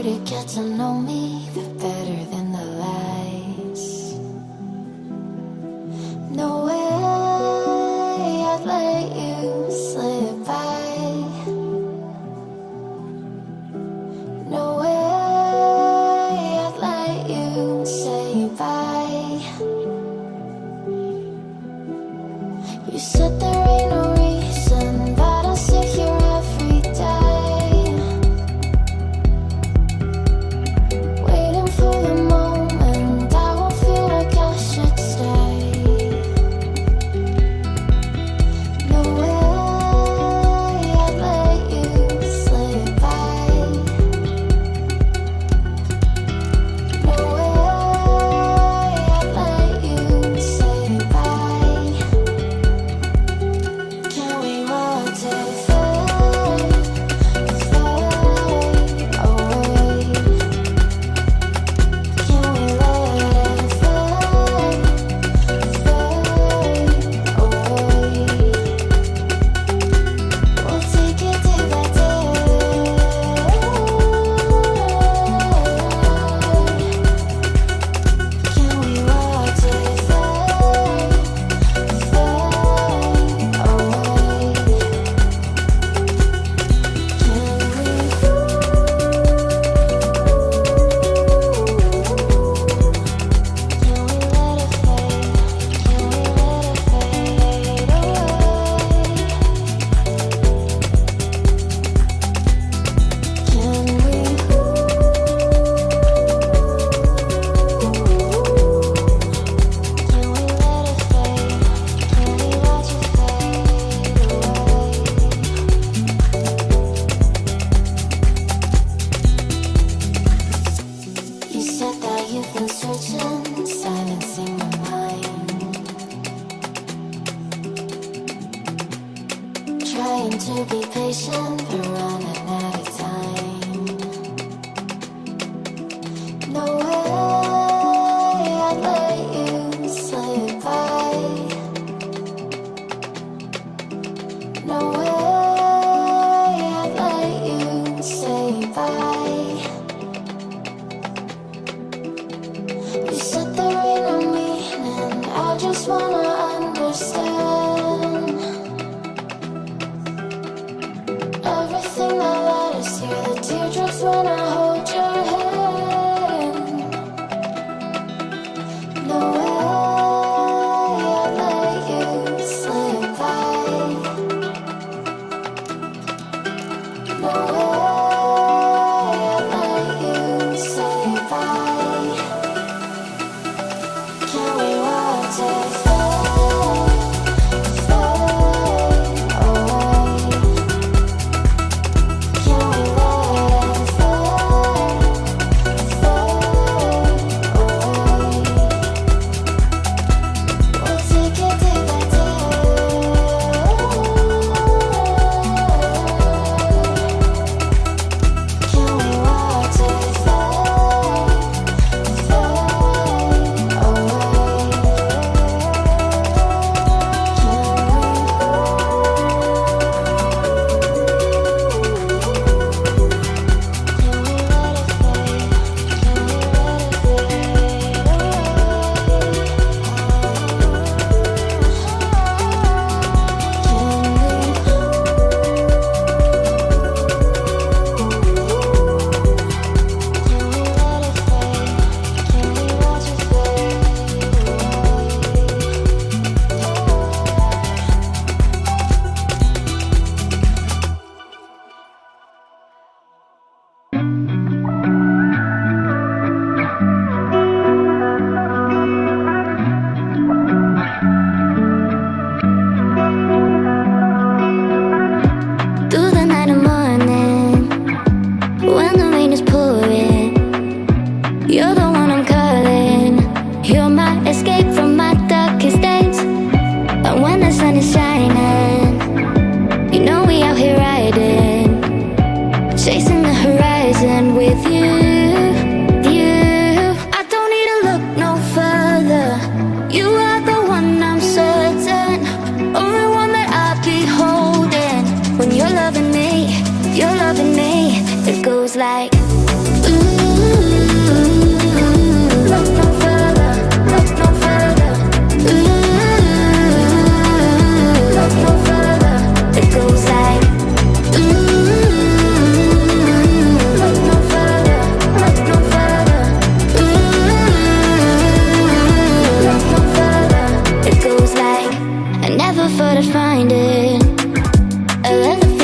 to get to know me, the better than the lies. No way I'd let you slip by. No way I'd let you say bye. You said there ain't no reason, but I'll sit here every day, waiting for the moment I won't feel like I should stay. No way I'd let you slip by. No way I'd let you say bye. Can we watch it fade, fade away? Can we let it fade, fade away? We'll take it day by day. Can we watch it fade, fade away? You said that you've been searching, silencing my mind, trying to be patient, but running out of time. No way I'd let you slip by. No way I'd let you say bye. You said there ain't no meaning, I just wanna understand everything that led us here, the teardrops when I hold your hand. No way I'd let you slip by. No way I'd let you say bye. You're my escape from my darkest days. But when the sun is shining, you know we out here riding, chasing the horizon with you. I don't need to look no further. You are the one, I'm certain. Only one that I'll be holding. When you're loving me, it goes like look no further, look no further. Look no further. It goes like look no further, look no further. Look no further. It goes like I never thought I'd find it. I love the